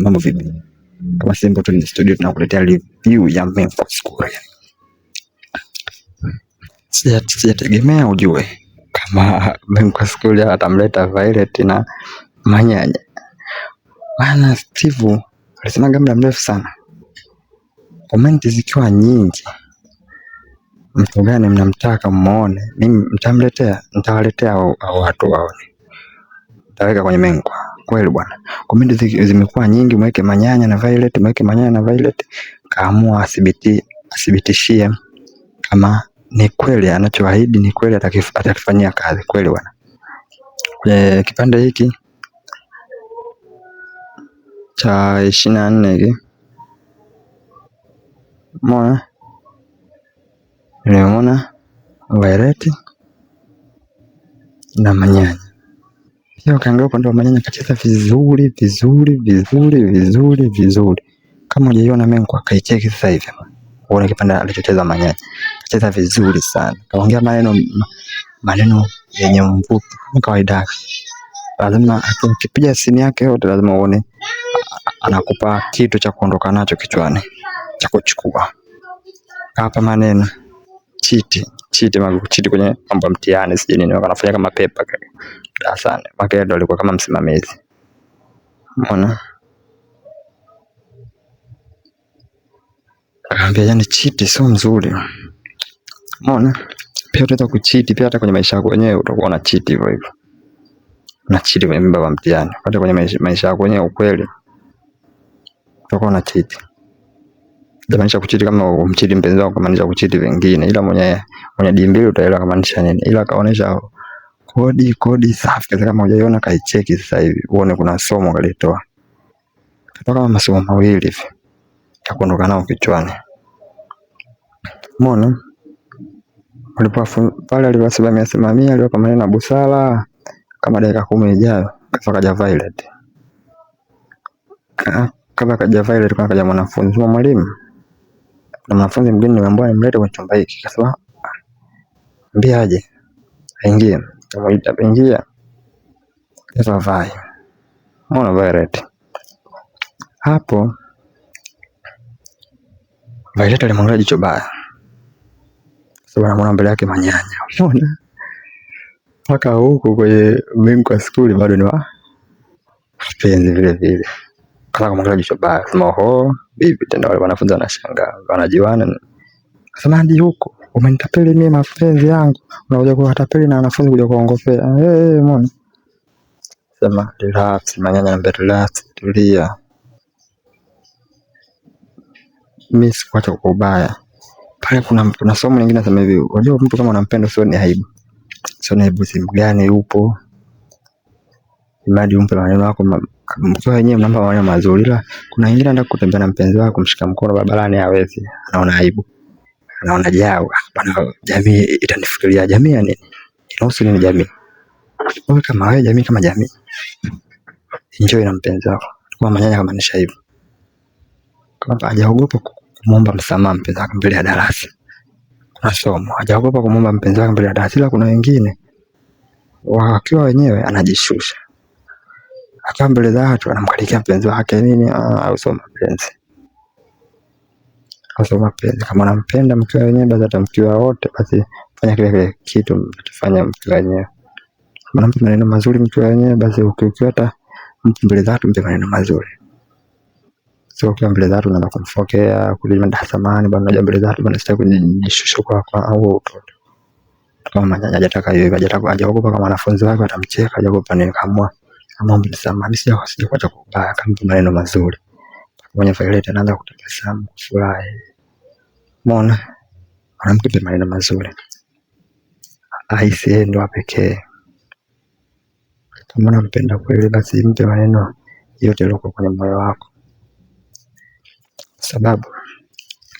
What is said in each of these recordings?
mambo vipi? Kama Simple Trend Studio tunakuletea review ya Menko School. Sijategemea ujue kama Menko School atamleta Violet na Manyanya. Maana Steve alisema muda mrefu sana. Comment zikiwa nyingi. Mtu gani mnamtaka muone? Mimi nitawaletea watu waone. Nitaweka kwenye Menko. Kweli bwana. Comment zimekuwa nyingi, mweke Manyanya na Violet, mweke Manyanya na Violet. Kaamua athibitishie kama ni kweli anachoahidi, ni kweli atakifanyia kazi kweli bwana. Kwenye kipande hiki cha 24 hiki nimeona Violet na Manyanya. Pia ukiangalia upande wa Manyanya kacheza vizuri. Kama hujaiona Menko akaicheki sasa hivi. Uone kipande alichocheza Manyanya. Kacheza vizuri sana. Kaongea maneno yenye mvuto kama kawaida. Lazima akipiga sini yake yote lazima uone anakupa kitu cha kuondoka nacho kichwani, cha kuchukua. Hapa maneno chiti kwenye mambo ya mtihani sije nini wanafanya kama pepa darasani. Maka ndo alikuwa kama msimamizi. Umeona? Kaambia yani chiti sio mzuri. Umeona? Pia utaweza kuchiti pia hata kwenye maisha yako wenyewe utakuwa una chiti hivyo. Na chiti kwenye mambo ya mtihani. Hata kwenye maisha yako wenyewe ukweli utakuwa una chiti. Jamaanisha kuchiti kama umchiti mpenzi wako maanisha kuchiti wengine, ila mwenye D2 utaelewa kama maanisha nini. Ila kaonesha kodi safi kama hujaiona kaicheki sasa hivi uone kuna somo kalitoa. Katoka kama masomo mawili hivi ya kuondoka nao kichwani. Umeona? Pale aliwasimamia aliwapa maneno na busara kama dakika 10 ijayo kaja Violet. Kama kaja Violet kuna kaja mwanafunzi wa mwalimu. Na mwanafunzi mwingine nimeambiwa nimlete kwenye chumba hiki. Kasema mbia aje. Aingie. Kama itaingia. Sasa vai. Umeona Violet. Hapo Violet alimwangalia jicho baya. Sababu anamuona mbele yake Manyanya. Umeona? Paka huko kwenye Menko School bado ni wapenzi vile. Kama kumwangalia jicho baya. Sema bibi tena wale wanafunzi wanashangaa, wanajiwana. Sema hadi huko umenitapeli mimi mapenzi yangu. Unakuja kuwatapeli na wanafunzi kuja kuongopea. Umeona? Sema relax, Manyanya na relax, tulia. Mimi sikuacha kwa ubaya. Pale kuna somo lingine nasema hivi, unajua mtu kama unampenda sio ni aibu. Sio ni aibu simu gani yupo. Imadi umpe maneno yako mkiwa wenyewe mnampa maneno mazuri. Ila kuna wengine anataka kutembea na mpenzi wako kumshika mkono barabarani hawezi. Anaona aibu. Anaona jao. Bana jamii itanifikiria jamii ya nini? Inahusu nini jamii? Wewe kama wewe jamii kama jamii. Enjoy na mpenzi wako. Kwa Manyanya kama maanisha hivyo. Kama hajaogopa kumuomba msamaha mpenzi wake mbele ya darasa. Kuna somo. Hajaogopa kumuomba mpenzi wake mbele ya darasa. Ila kuna wengine wakiwa wenyewe anajishusha. Akiwa mbele za watu anamkalikia mpenzi wake nini au sio mapenzi. Au mapenzi kama unampenda mkiwa wenyewe basi hata mkiwa wote basi fanya kile kitu mtafanya mkiwa wenyewe. Kama unampa maneno mazuri mkiwa wenyewe basi ukiwa hata mtu mbele za watu mpe maneno mazuri. Sio ukiwa mbele za watu unaanza kumfokea kulimanda samani bwana unajua mbele za watu bwana sitaki kujishusha kwa au utoto. Kama Manyanya hajataka hiyo hajaogopa kama wanafunzi wake watamcheka hajaogopa nini kamwa. Mambo msamaha mimi kuacha kubaya kama maneno mazuri. Mwenye Violet anaanza kutabasamu kufurahi. Umeona? Anampa maneno mazuri. Aisi ndo pekee. Kama unampenda kweli basi mpe maneno yote yaliyoko kwenye moyo wako. Sababu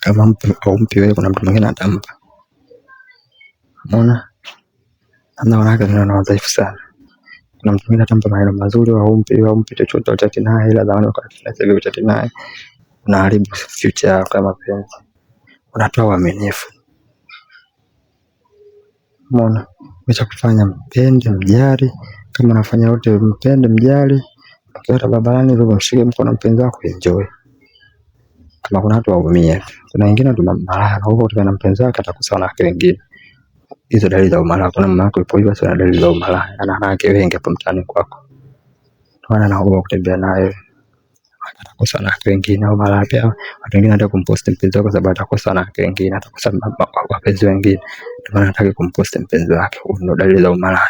kama mpe wewe kuna mtu mwingine atampa. Umeona? Anaona kama ana udhaifu sana. Kuna mtu mwingine atampa maneno mazuri au umpe chochote utaki naye ila zamani kwa sasa hivi utaki naye unaharibu future yako kama penzi. Unatoa uaminifu. Umeona? Acha kufanya mpende mjali kama unafanya wote mpende mjali Ukiwa barabarani hivyo mshike mkono mpenzi wako, enjoy. Kama kuna watu waumie, kuna wengine tu malaya huko kutoka na mpenzi wake atakusa na wengine. Hizo dalili za umalaya. Kuna mama yako ipo hivyo, sio dalili za umalaya. Ana wanawake wengi hapo mtaani kwako. Tuana na huo kutembea naye. Atakosa na wengine au malaya pia. Watu wengine wanataka kumpost mpenzi wako sababu atakosa na wengine, atakosa wapenzi wengine. Ndio maana anataka kumpost mpenzi wake. Ndio dalili za umalaya.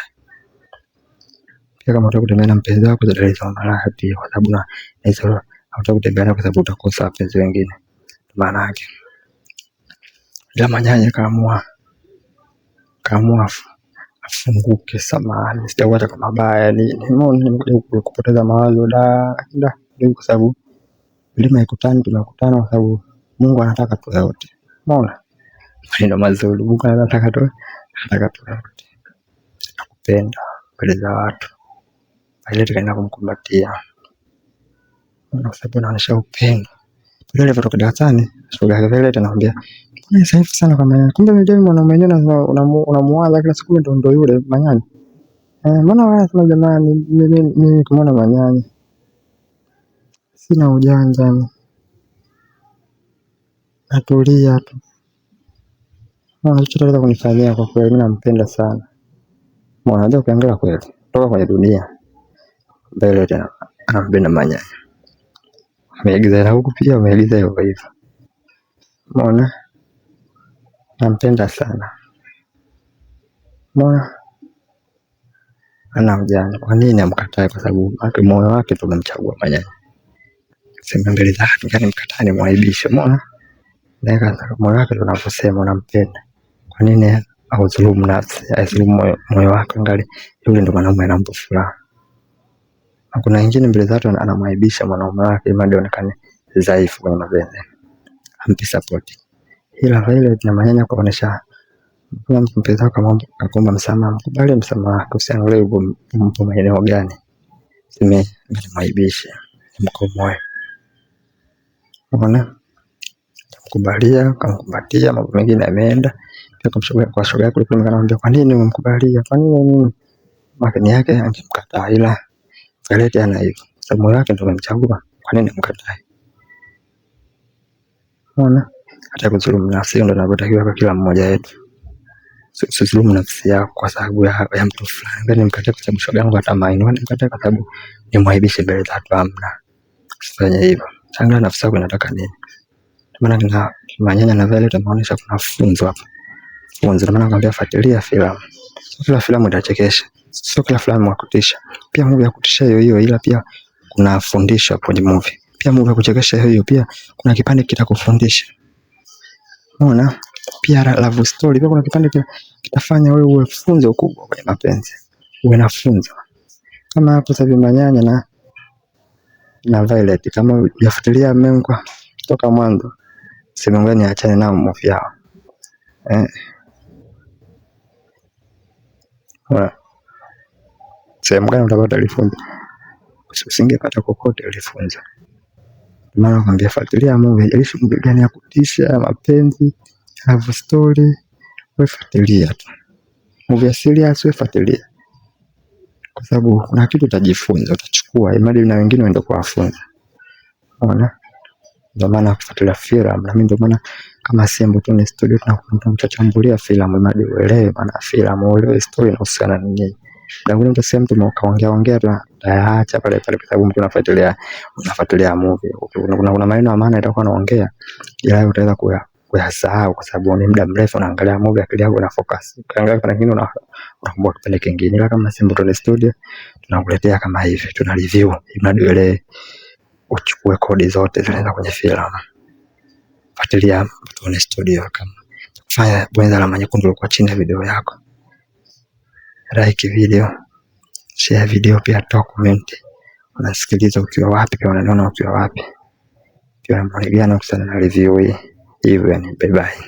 Pia kama unataka kutembea na mpenzi wako, za dalili za umalaya pia, kwa sababu na hizo hutaki kutembea naye kwa sababu utakosa wapenzi wengine. Maana yake ila Manyanya kaamua afunguke. Samahani, sijawacha kwa mabaya, nimekuja kupoteza mawazo ndio kwa sababu milima ikutani, tunakutana kwa sababu Mungu anataka tu yote. Umeona? Ndio mazuri. Mungu anataka tu yote. Nakupenda mbele za watu. Ile tukaenda kumkumbatia. Kwa sababu anaonyesha upendo. Ile ilivyotoka darasani, shoga yake vile anamwambia, "Mbona saifu sana kwa Manyanya? Kumbe mimi mwanaume mwenyewe unamuwaza kila siku ndio yule Manyanya." Mbona wewe unasema jamani, mimi kumuona Manyanya sina ujanja. Natulia tu. Anachotaka kunifanyia kwa kweli, mimi nampenda sana. Unajua ukiangalia kweli, toka kwenye dunia mbele tena anampenda Manyanya. Ameigiza na huku pia ameigiza hivyo hivyo. Umeona? Nampenda sana. Umeona? Ana ujanja. Kwa nini amkatae? Kwa sababu moyo wake tu umemchagua Manyanya. Sema mbele za watu gani mkatae, ni mwaibishe. Umeona? Ndio moyo wake tu unaposema unampenda. Kwa nini au dhulumu nafsi, aidhulumu moyo wake? Ngali yule ndo mwanaume anampa furaha. Kuna wengine mbele za watu anamwaibisha mwanaume wake ili aonekane dhaifu kwenye mapenzi. Ampi support. Ila vile na Manyanya kuonesha kama mpenzi wako akaomba msamaha, mkubali msamaha, usiangalie mpo maeneo gani. Sime mwaibishe, mkomoe. Unaona? Kumkubalia, kumkumbatia, mambo mengine yameenda. Pia kumshauri kwa shoga yako kule, anamwambia kwa nini umemkubalia? Kwa nini? Makini yake angemkataa, ila kalete ana hivyo. Sababu moyo wake ndio umemchagua. Kwa nini mkatae? Unaona? Hata kudhulumu nafsi ndio tunavyotakiwa kwa kila mmoja wetu. Usidhulumu nafsi yako kwa sababu ya mtu fulani. Ngani mkatae kwa sababu shoga yangu atamani. Ngani mkatae kwa sababu ni mwaibishe mbele za watu, amna. Usifanye hivyo. Changa nafsi yako inataka nini? Maana na Manyanya na vile tunaonyesha kuna funzo hapa. Funzo ndio maana nakwambia fuatilia filamu. Kila filamu itachekesha. Sio kila filamu ya kutisha. Pia movie ya kutisha hiyo, ila pia kuna fundisho kwenye movie. Pia movie ya kuchekesha hiyo, pia kuna kipande kitakufundisha. Unaona? Pia love story pia kuna kipande kitafanya wewe uwe funzo kubwa kwenye mapenzi. Uwe na funzo. Kama hapo sasa Manyanya na Violet, kama unafuatilia Mengo toka mwanzo, Simengo ni achane nao movie yao. Sehemu gani utapata lifunzo? Usingepata kokote lifunzo. Maana nakwambia fuatilia movie, ile movie gani ya kutisha, mapenzi, love story, wewe fuatilia tu. Movie serious wewe fuatilia. Kwa sababu kuna kitu utajifunza, utachukua, imadi na wengine waende kuwafunza. Unaona? Ndio maana kufuatilia filamu, na mimi ndio maana kama Sembo tu ni studio tunachachambulia filamu, imadi uelewe maana filamu, uelewe story inahusiana na nini. Na wengine utasema mtu mkaongea tu tayaacha pale kwa sababu mtu unafuatilia movie. Kuna maneno ya maana itakuwa naongea, ila utaweza kuyasahau kwa sababu ni muda mrefu unaangalia movie, akili yako ina focus. Ukiangalia kwa kingine unakumbuka kipande kingine. Ila kama Sembo tu studio tunakuletea kama hivi, tuna review imadi ile uchukue kodi zote zinaenda kwenye filamu. Fuatilia tu studio. Kama fanya bonyeza alama nyekundu kwa chini ya video yako. Like video, share video, pia toa comment. Unasikiliza ukiwa wapi, pia unaona ukiwa wapi. Pia mbona kuhusiana na review hii. Hivyo ni bye bye.